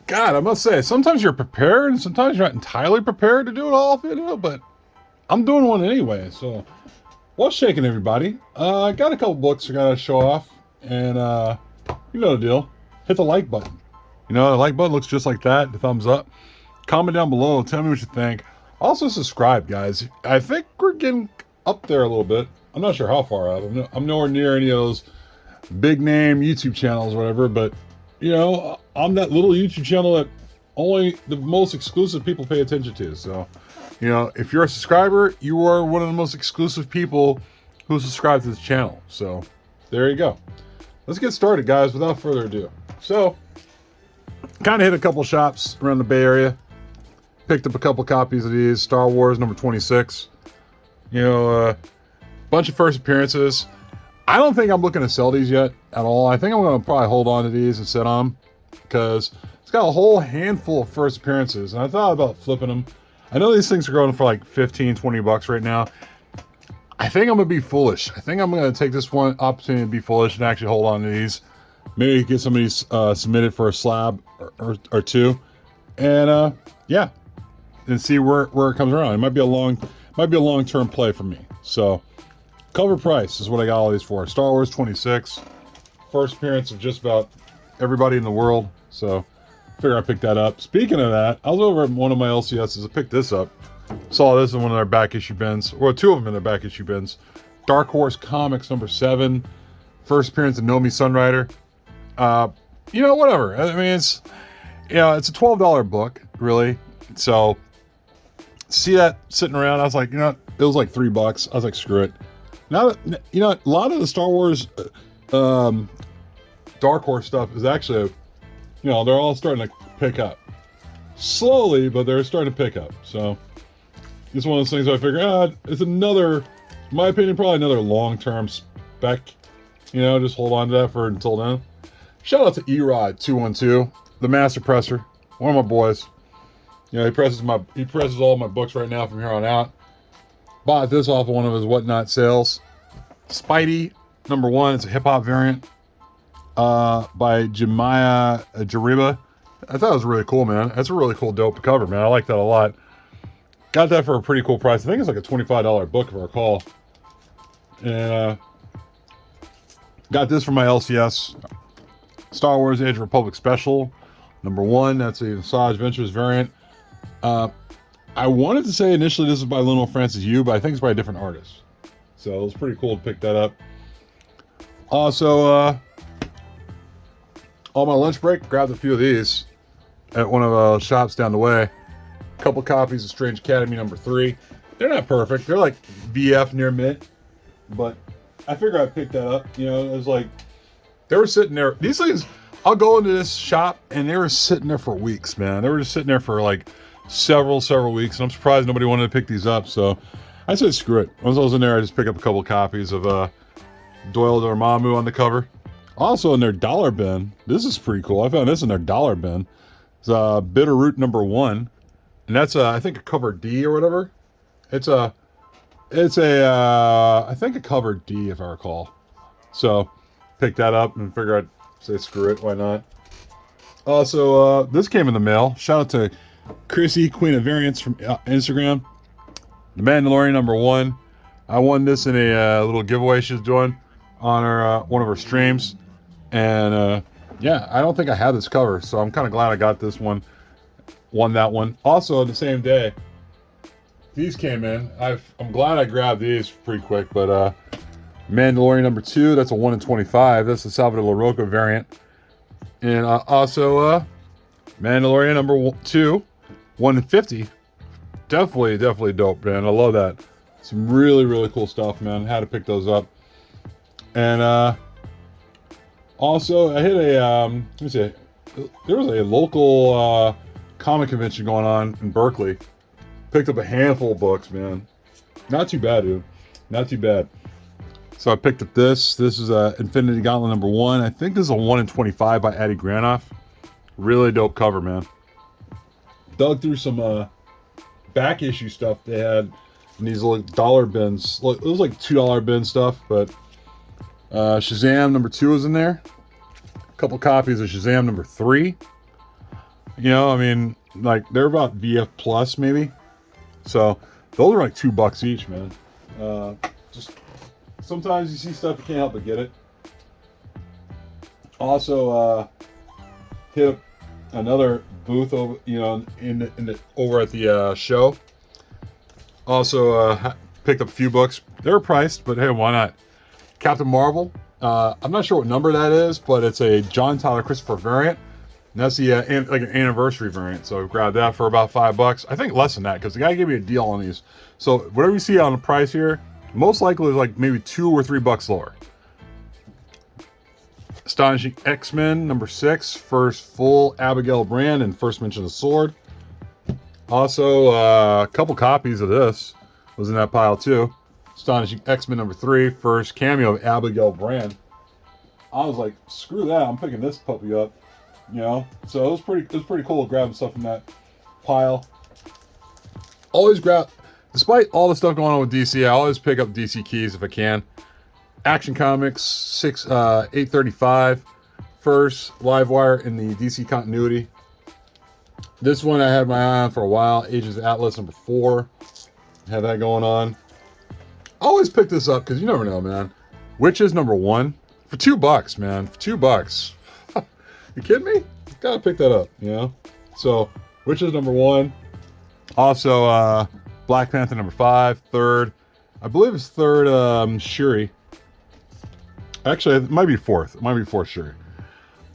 God, I must say, sometimes you're prepared and sometimes you're not entirely prepared to do it all video, but I'm doing one anyway. So, what's shaking, everybody? I got a couple books I gotta show off, and you know the deal. Hit the like button. You know, the like button looks just like that, the thumbs up. Comment down below, tell me what you think. Also, subscribe, guys. I think we're getting up there a little bit. I'm not sure how far up. I'm nowhere near any of those big name YouTube channels or whatever, but you know, I'm that little YouTube channel that only the most exclusive people pay attention to. So, you know, if you're a subscriber, you are one of the most exclusive people who subscribe to this channel. So, there you go. Let's get started, guys, without further ado. So, kind of hit a couple shops around the Bay Area. Picked up a couple copies of these. Star Wars number 26. You know, bunch of first appearances. I don't think I'm looking to sell these yet at all. I think I'm going to probably hold on to these and sit on them because it's got a whole handful of first appearances. And I thought about flipping them. I know these things are going for like 15, 20 bucks right now. I think I'm going to be foolish. I think I'm going to take this one opportunity to be foolish and actually hold on to these. Maybe get some of these submitted for a slab or two. And yeah, and see where it comes around. It might be a long-term play for me. So, cover price is what I got all these for. Star Wars 26. First appearance of just about everybody in the world. So, figure I picked that up. Speaking of that, I was over at one of my LCSs. I picked this up. Saw this in one of their back issue bins. Or two of them in their back issue bins. Dark Horse Comics number 7. First appearance of Nomi Sunrider. You know, whatever. I mean, it's a $12 book, really. So, see that sitting around, I was like, you know, it was like $3. I was like, screw it. Now, you know, a lot of the Star Wars Dark Horse stuff is actually, you know, they're all starting to pick up. Slowly, but they're starting to pick up. So, it's one of those things I figure, it's another, in my opinion, probably another long-term spec. You know, just hold on to that for until then. Shout out to Erod212, the master presser, one of my boys. You know, he presses all my books right now from here on out. Bought this off of one of his whatnot sales. Spidey number 1. It's a hip hop variant by Jemiah Jariba. I thought it was really cool, man. That's a really cool, dope cover, man. I like that a lot. Got that for a pretty cool price. I think it's like a $25 book, if I recall. And got this from my LCS. Star Wars Age of Republic Special number 1. That's a Massage Ventures variant. I wanted to say initially this is by Lionel Francis Yu, but I think it's by a different artist. So it was pretty cool to pick that up. Also, on my lunch break, grabbed a few of these at one of the shops down the way. A couple copies of Strange Academy number 3. They're not perfect. They're like VF near mint, but I figured I'd pick that up. You know, it was like, they were sitting there. These things, I'll go into this shop and they were sitting there for weeks, man. They were just sitting there for like several weeks, and I'm surprised nobody wanted to pick these up. So I said screw it. Once I was in there, I just picked up a couple copies of Doyle Dormammu on the cover. Also in their dollar bin, this is pretty cool. I found this in their dollar bin. It's Bitterroot number 1, and that's I think a cover D or whatever. It's a I think a cover D if I recall. So picked that up and figured I'd say screw it, why not. Also, this came in the mail. Shout out to Chrissy, Queen of Variants from Instagram. The Mandalorian number 1. I won this in a little giveaway she was doing on her one of her streams. And yeah, I don't think I had this cover, so I'm kind of glad I got this one. Won that one. Also, the same day, these came in. I'm glad I grabbed these pretty quick, but Mandalorian number 2, that's a 1 in 25. That's the Salvador LaRocca variant. And also Mandalorian number 2, 1 in 50. Definitely dope, man. I love that. Some really cool stuff, man. Had to pick those up. And also I hit a let me see. There was a local comic convention going on in Berkeley. Picked up a handful of books, man. Not too bad, dude. Not too bad. So I picked up this. This is Infinity Gauntlet number 1. I think this is a 1 in 25 by Addy Granoff. Really dope cover, man. Dug through some back issue stuff they had in these little dollar bins. It was like $2 bin stuff, but Shazam number 2 is in there. A couple copies of Shazam number 3. You know, I mean, like they're about VF plus maybe. So those are like $2 each, man. Just sometimes you see stuff you can't help but get it. Also, hit up another booth over, you know, over at the show. Also, picked up a few books. They were priced, but hey, why not? Captain Marvel. I'm not sure what number that is, but it's a John Tyler Christopher variant. And that's the like an anniversary variant. So grab that for about $5. I think less than that because the guy gave me a deal on these. So whatever you see on the price here, most likely is like maybe $2 or $3 lower. Astonishing X-Men number 6, first full Abigail brand and first mention of sword. Also, a couple copies of this was in that pile too. Astonishing X-Men number 3, first cameo of Abigail brand. I was like, screw that, I'm picking this puppy up. You know, so it was pretty cool grabbing stuff from that pile. Always grab, despite all the stuff going on with DC, I always pick up DC keys if I can. Action Comics 835, first live wire in the DC continuity. This one I had my eye on for a while. Agents of Atlas number 4, had that going on. I always pick this up because you never know, man. Witches number 1 for $2, man. For $2. You kidding me? Gotta pick that up, you know? So, Witches number 1. Also, Black Panther number 5, third. I believe it's third, Shuri. Actually, it might be fourth. It might be fourth Shuri.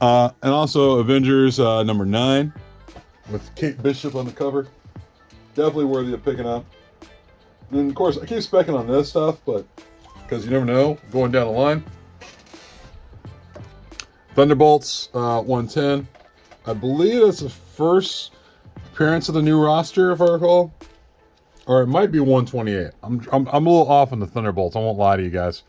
And also, Avengers number 9 with Kate Bishop on the cover. Definitely worthy of picking up. And of course, I keep specking on this stuff, but because you never know, going down the line. Thunderbolts 110. I believe that's the first appearance of the new roster, if I recall. Or it might be 128. I'm a little off on the Thunderbolts. I won't lie to you guys.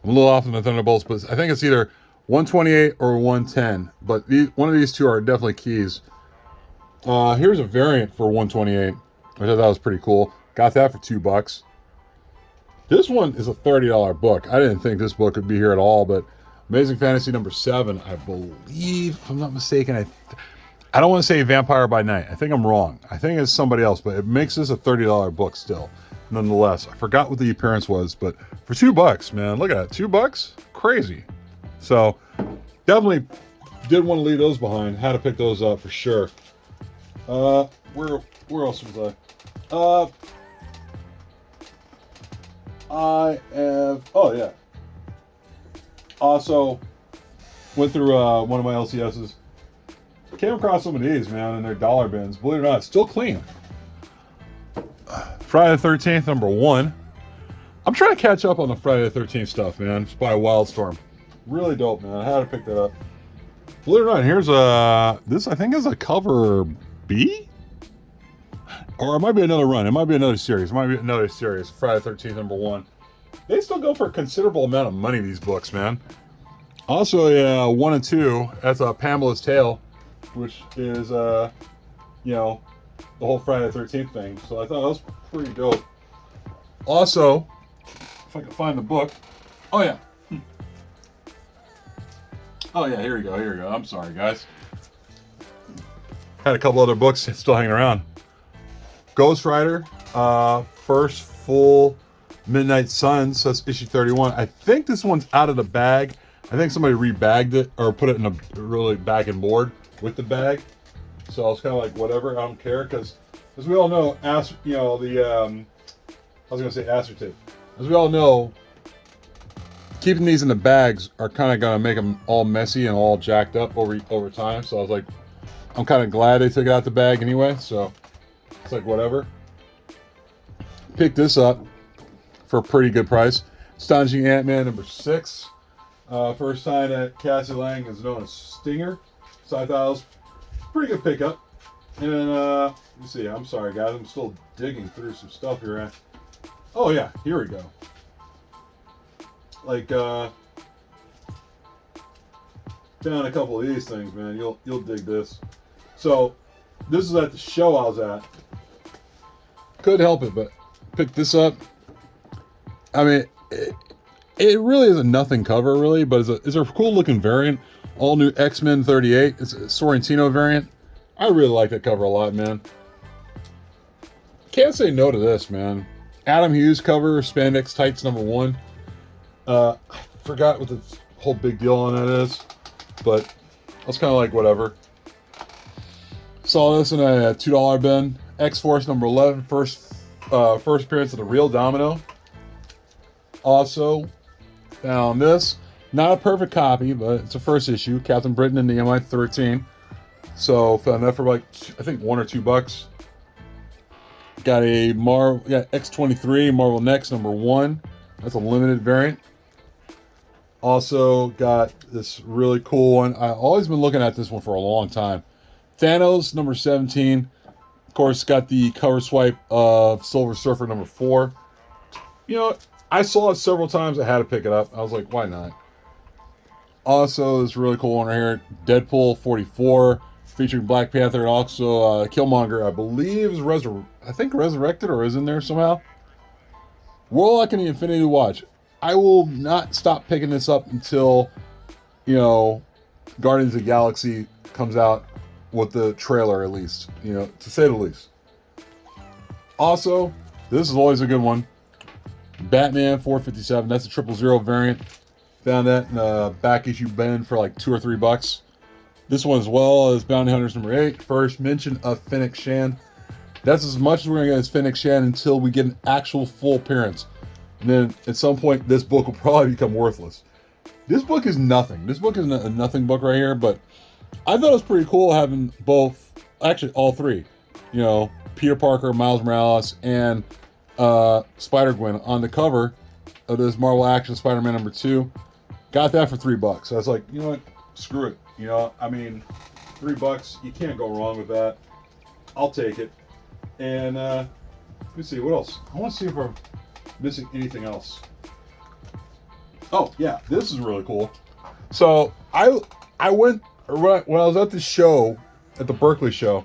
I'm a little off on the Thunderbolts, but I think it's either 128 or 110. But one of these two are definitely keys. Here's a variant for 128, which I thought was pretty cool. Got that for $2. This one is a $30 book. I didn't think this book would be here at all, but Amazing Fantasy number 7, I believe, if I'm not mistaken. I don't want to say Vampire by Night. I think I'm wrong. I think it's somebody else, but it makes this a $30 book still. Nonetheless, I forgot what the appearance was, but for $2, man, look at that, $2, crazy. So definitely did want to leave those behind. Had to pick those up for sure. Where else was I? I have. Oh yeah. Also, went through one of my LCSs. Came across some of these, man, in their dollar bins. Believe it or not, still clean. Friday the 13th, number 1. I'm trying to catch up on the Friday the 13th stuff, man. It's by Wildstorm. Really dope, man. I had to pick that up. Believe it or not, here's this I think is a cover B? Or it might be another run. It might be another series. It might be another series. Friday the 13th, number 1. They still go for a considerable amount of money, these books, man. Also, 1 and 2, that's Pamela's Tale, which is, you know, the whole Friday the 13th thing. So I thought that was pretty dope. Also, if I can find the book. Oh, yeah. Oh, yeah, here we go, here we go. I'm sorry, guys. Had a couple other books still hanging around. Ghost Rider, first full Midnight Suns, that's issue 31. I think this one's out of the bag. I think somebody rebagged it or put it in a really bag and board with the bag. So I was kind of like, whatever, I don't care, because as we all know, I was going to say assertive. As we all know, keeping these in the bags are kind of going to make them all messy and all jacked up over time. So I was like, I'm kind of glad they took it out the bag anyway. So it's like, whatever. Picked this up for a pretty good price. Astonishing Ant-Man number 6. First time that Cassie Lang is known as Stinger. So I thought it was a pretty good pickup. And then, let me see. I'm sorry, guys. I'm still digging through some stuff here. Oh, yeah. Here we go. Like, found a couple of these things, man. You'll dig this. So, this is at the show I was at. Couldn't help it, but picked this up. I mean, it really is a nothing cover, really, but it's a cool looking variant. All new X-Men 38. It's a Sorrentino variant. I really like that cover a lot, man. Can't say no to this, man. Adam Hughes cover, Spandex Tights #1. I forgot what the whole big deal on that is, but I was kind of like, whatever. Saw this in a $2 bin. X-Force #11, first appearance of the real Domino. Also, found this. Not a perfect copy, but it's a first issue. Captain Britain in the MI-13. So, found that for like, I think $1 or $2. Got a X-23 Marvel Next #1. That's a limited variant. Also got this really cool one. I've always been looking at this one for a long time. Thanos #17. Of course, got the cover swipe of Silver Surfer #4. You know, I saw it several times. I had to pick it up. I was like, why not? Also, this really cool one right here. Deadpool 44. Featuring Black Panther and also Killmonger, I believe, is resurrected or is in there somehow. Warlock and the Infinity Watch. I will not stop picking this up until, you know, Guardians of the Galaxy comes out with the trailer, at least, you know, to say the least. Also, this is always a good one. Batman 457. That's a 000 variant. Found that in a back issue bin for like $2 or $3. This one as well as Bounty Hunters #8. First mention of Fennec Shan. That's as much as we're going to get as Fennec Shan until we get an actual full appearance. And then at some point, this book will probably become worthless. This book is nothing. This book is a nothing book right here, but I thought it was pretty cool having both, actually all three. You know, Peter Parker, Miles Morales, and Spider-Gwen on the cover of this Marvel Action Spider-Man #2. Got that for $3. So I was like, you know what? Screw it. You know, I mean, $3, you can't go wrong with that. I'll take it. And let me see, what else? I want to see if I'm missing anything else. Oh, yeah, this is really cool. So I went, when I was at the show, at the Berkeley show,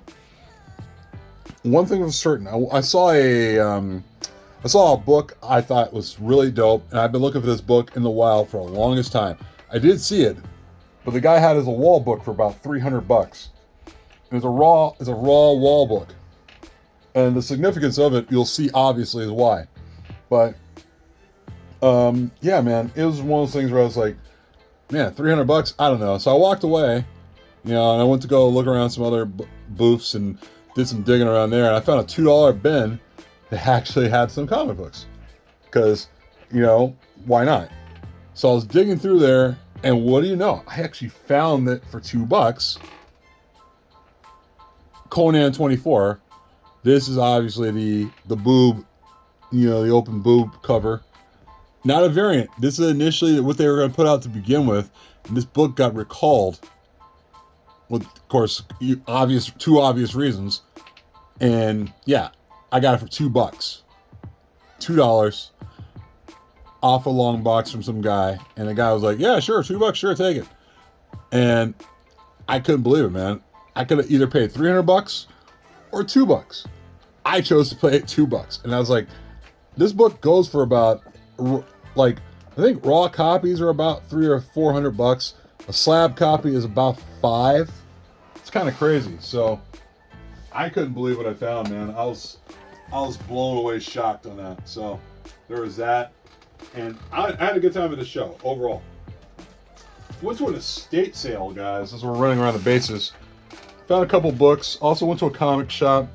one thing was certain. I saw a book I thought was really dope, and I've been looking for this book in the wild for the longest time. I did see it, but the guy had it as a wall book for about $300. And it's a raw wall book. And the significance of it, you'll see obviously is why. But yeah, man, it was one of those things where I was like, man, $300, I don't know. So I walked away, you know, and I went to go look around some other booths and did some digging around there, and I found a $2 bin that actually had some comic books. Because, you know, why not? So I was digging through there, and what do you know? I actually found that for $2. Conan 24. This is obviously the boob, you know, the open boob cover. Not a variant. This is initially what they were going to put out to begin with. And this book got recalled. With, of course, two obvious reasons. And yeah, I got it for $2. $2 off a long box from some guy. And the guy was like, yeah, sure, $2, sure, take it. And I couldn't believe it, man. I could have either paid $300 or $2. I chose to pay $2. And I was like, this book goes for about, like, I think raw copies are about $300 or $400. A slab copy is about $5. It's kind of crazy. So I couldn't believe what I found, man. I was blown away, shocked on that. So there was that. And I had a good time at the show, overall. Went to an estate sale, guys, as we're running around the bases. Found a couple books. Also went to a comic shop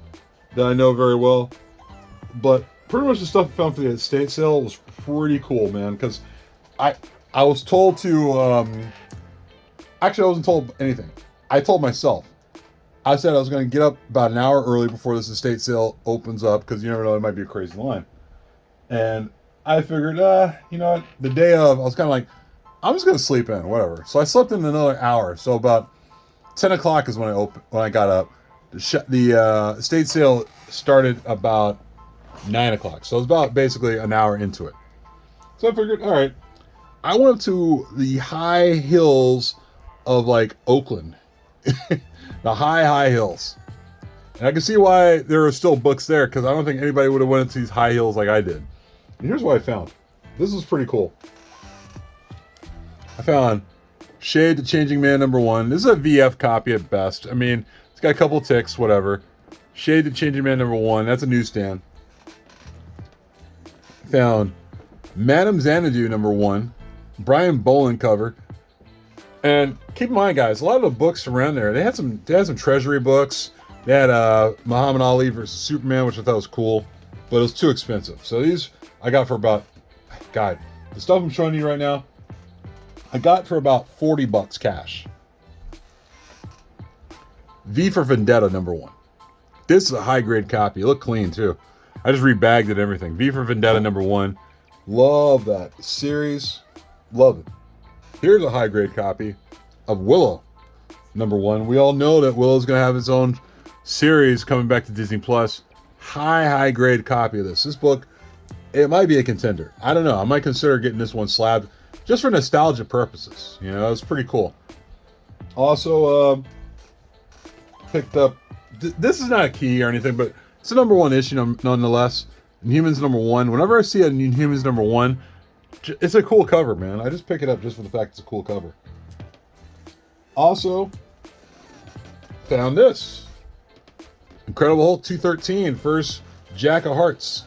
that I know very well. But pretty much the stuff I found for the estate sale was pretty cool, man. Because I was told to... actually, I wasn't told anything. I told myself. I said I was going to get up about an hour early before this estate sale opens up. Because you never know, it might be a crazy line. And I figured, you know what? The day of, I was kind of like, I'm just going to sleep in, whatever. So I slept in another hour. So about 10 o'clock is when I got up. The estate sale started about 9 o'clock. So it was about basically an hour into it. So I figured, all right, I went up to the high hills of like Oakland. The high hills. And I can see why there are still books there, because I don't think anybody would have went into these high hills like I did. And here's what I found. This is pretty cool. I found Shade the Changing Man #1. This is a VF copy at best. I mean, it's got a couple of ticks, whatever. Shade the Changing Man #1. That's a newsstand. Found Madame Xanadu #1. Brian Boland cover. And keep in mind, guys, a lot of the books around there, they had some treasury books. They had Muhammad Ali versus Superman, which I thought was cool, but it was too expensive. So these I got for about, God, the stuff I'm showing you right now, I got for about $40 cash. V for Vendetta #1. This is a high grade copy. It looked clean too. I just rebagged it and everything. V for Vendetta #1. Love that series. Love it. Here's a high grade copy of Willow #1. We all know that Willow's going to have its own series coming back to Disney Plus. High grade copy of this. This book, it might be a contender. I don't know. I might consider getting this one slabbed just for nostalgia purposes. You know, it's pretty cool. Also, picked up, this is not a key or anything, but it's a #1 issue nonetheless. Inhumans #1. Whenever I see a Inhumans #1, it's a cool cover, man. I just pick it up just for the fact it's a cool cover. Also, found this. Incredible Hulk 213, first Jack of Hearts.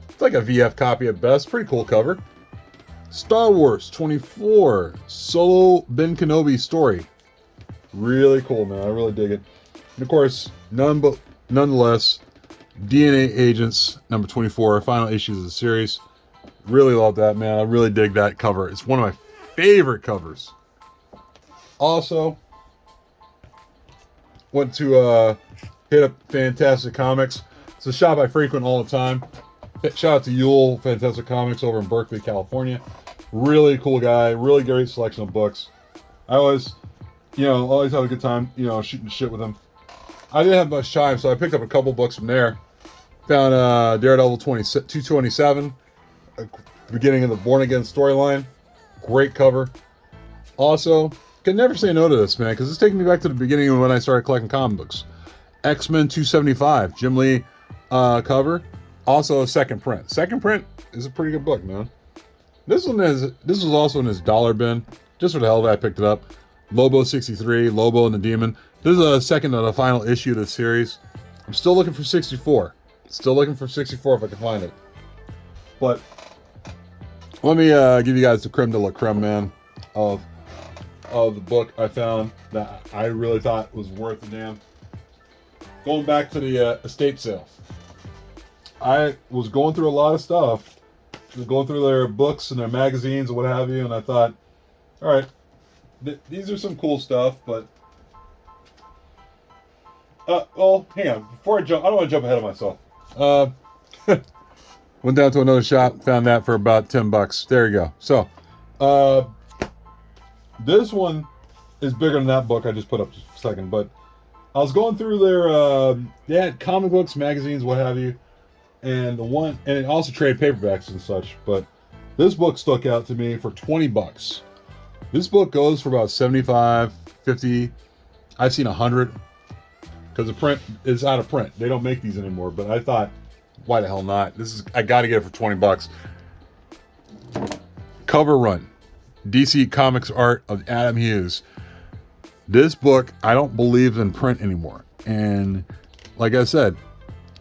It's like a VF copy at best. Pretty cool cover. Star Wars 24, Solo Ben Kenobi story. Really cool, man. I really dig it. And of course, nonetheless, DNA Agents #24, final issues of the series. Really love that, man. I really dig that cover. It's one of my favorite covers. Also, went to hit up Fantastic Comics. It's a shop I frequent all the time. Shout out to Yule Fantastic Comics over in Berkeley, California. Really cool guy. Really great selection of books. I always have a good time, shooting shit with him. I didn't have much time, so I picked up a couple books from there. Found Daredevil 227, beginning of the Born Again storyline. Great cover. Also, can never say no to this, man, because it's taking me back to the beginning of when I started collecting comic books. X-Men 275, Jim Lee cover. Also a second print. Second print is a pretty good book, man. This was also in his dollar bin. Just for the hell of it, I picked it up. Lobo 63, Lobo and the Demon. This is a second of the final issue of the series. I'm still looking for 64. Still looking for 64 if I can find it. But let me give you guys the creme de la creme, man, of the book I found that I really thought was worth the damn. Going back to the estate sale. I was going through a lot of stuff. Just going through their books and their magazines and what have you, and I thought, all right, these are some cool stuff, but well, hang on. Before I jump, I don't want to jump ahead of myself. Went down to another shop, found that for about $10. There you go. So, this one is bigger than that book I just put up just a second, but I was going through their, they had comic books, magazines, what have you, and also trade paperbacks and such, but this book stuck out to me for $20. This book goes for about 75, 50, I've seen 100, because the print is out of print. They don't make these anymore, but I thought, why the hell not? I gotta get it for $20. Cover Run, DC Comics art of Adam Hughes. This book, I don't believe in print anymore. And like I said,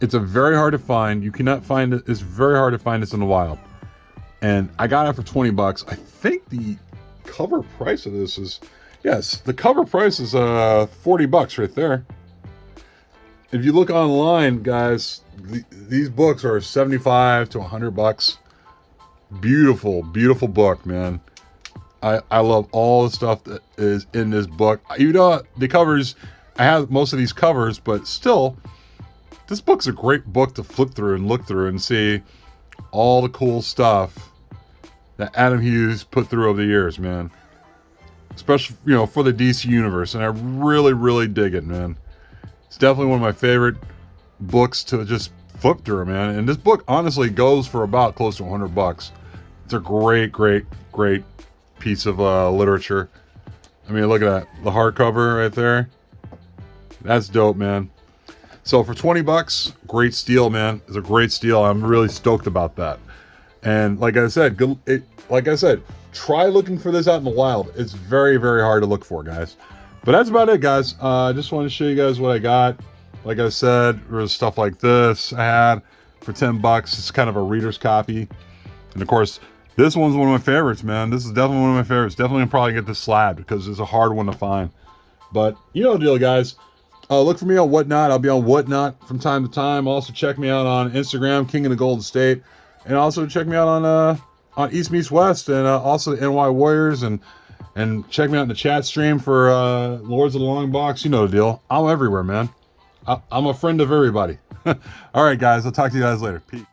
it's very hard to find. You cannot find it. It's very hard to find this in the wild. And I got it for $20. I think the cover price of this is, yes, the cover price is $40 right there. If you look online, guys, these books are $75 to $100. Beautiful, beautiful book, man. I love all the stuff that is in this book. Even though the covers, I have most of these covers, but still, this book's a great book to flip through and look through and see all the cool stuff that Adam Hughes put through over the years, man. Especially, for the DC universe. And I really, really dig it, man. It's definitely one of my favorite books to just flip through, man. And this book honestly goes for about close to $100. It's a great, great, great piece of literature. I mean, look at that. The hardcover right there. That's dope, man. So for $20, great steal, man. It's a great steal. I'm really stoked about that. And like I said, try looking for this out in the wild. It's very, very hard to look for, guys. But that's about it, guys. I just wanted to show you guys what I got. Like I said, there was stuff like this I had for 10 bucks. It's kind of a reader's copy. And of course, this one's one of my favorites, man. This is definitely one of my favorites. Definitely gonna probably get this slabbed because it's a hard one to find. But you know the deal, guys. Look for me on Whatnot. I'll be on Whatnot from time to time. Also, check me out on Instagram, King of the Golden State. And also check me out on East Meets West and also the NY Warriors. And check me out in the chat stream for Lords of the Long Box. You know the deal. I'm everywhere, man. I'm a friend of everybody. All right, guys. I'll talk to you guys later. Peace.